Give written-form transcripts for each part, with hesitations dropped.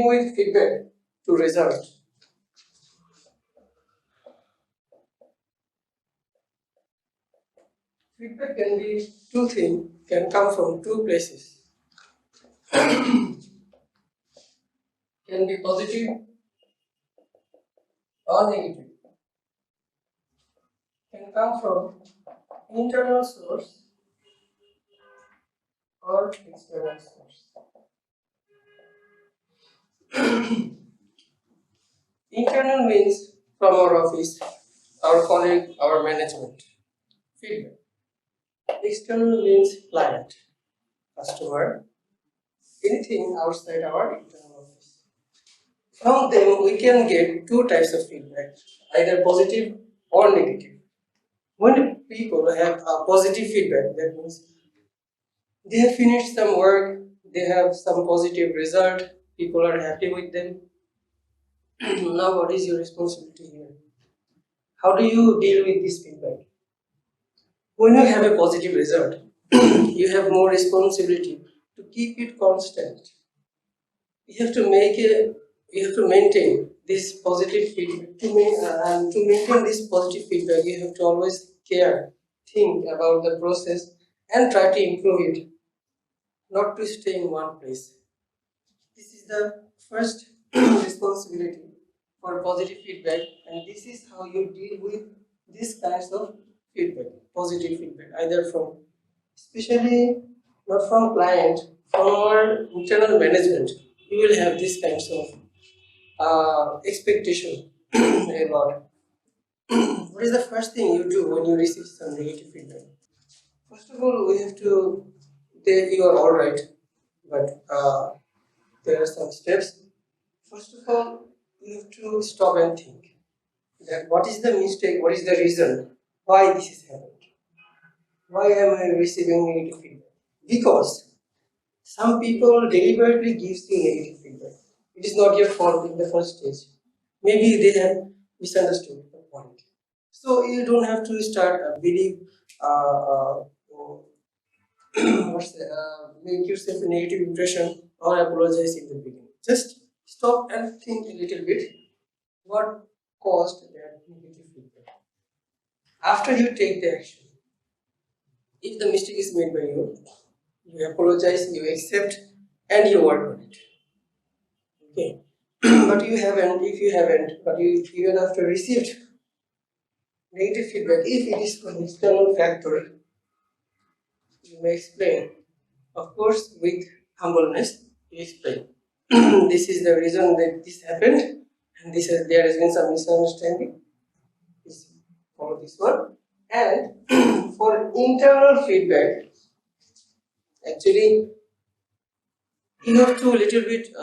dealing with feedback to result. Feedback can be two things, can come from two places. Can be positive or negative. Can come from internal source or external source. Internal means from our office, our colleague, our management. Feedback. External means client, customer, anything outside our internal office. From them we can get two types of feedback, either positive or negative. When people have a positive feedback, that means they have finished some work, they have some positive result, people are happy with them. Now what is your responsibility here? How do you deal with this feedback? When you have a positive result, you have more responsibility to keep it constant. You have to maintain this positive feedback. To maintain this positive feedback, you have to always care, think about the process, and try to improve it, not to stay in one place. This is the first responsibility for positive feedback, and this is how you deal with these kinds of feedback, positive feedback, either from, especially not from client, from our internal management. You will have these kinds of expectation a lot. What is the first thing you do when you receive some negative feedback? First of all, we have to, you are all right, but there are some steps. First of all, you have to stop and think that what is the mistake, what is the reason why this is happening. Why am I receiving negative feedback? Because some people deliberately gives you negative feedback. It is not your fault in the first stage. Maybe they have misunderstood the point. So you don't have to start make yourself a negative impression or apologize in the beginning. Just stop and think a little bit what caused that negative feedback. After you take the action, if the mistake is made by you, you apologize, you accept, and you work on it. Okay. But even after received negative feedback, if it is from external factor, you may explain. Of course, with humbleness, you explain. This is the reason that this happened, and there has been some misunderstanding. Please follow this one. And for internal feedback, actually, you have to little bit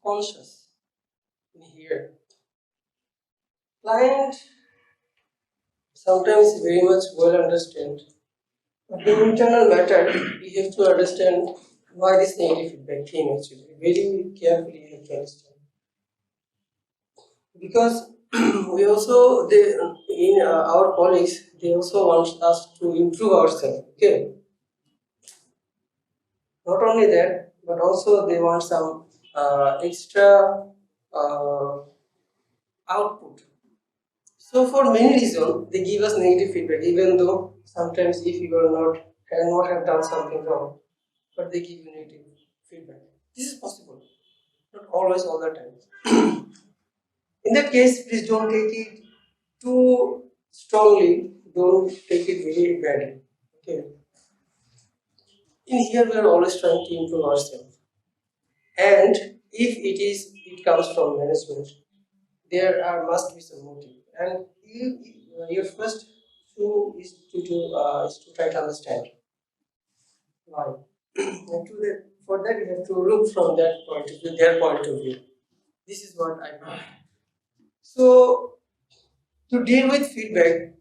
conscious in here. Client sometimes very much well understand, but in internal matter, you have to understand why this negative feedback came actually. Very carefully you have to understand. Because we also, our colleagues, they also want us to improve ourselves. Okay. Not only that, but also they want some extra output. So for many reasons, they give us negative feedback, even though sometimes if you cannot have done something wrong, but they give you negative feedback. This is possible, not always all the time. In that case, please don't take it too strongly, don't take it very badly. Okay. In here, we are always trying to improve ourselves. And if it comes from management, there must be some motive. And your first thing is to try to understand why. And for that, you have to look from that point of view, their point of view. This is what I know. So, to deal with feedback,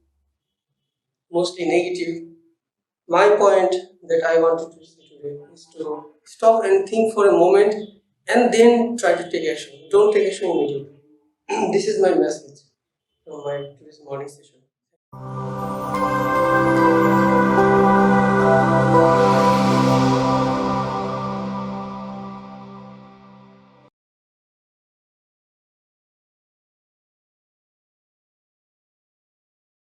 mostly negative, my point that I wanted to say today is to stop and think for a moment and then try to take action. Don't take action immediately. This is my message from my today's morning session.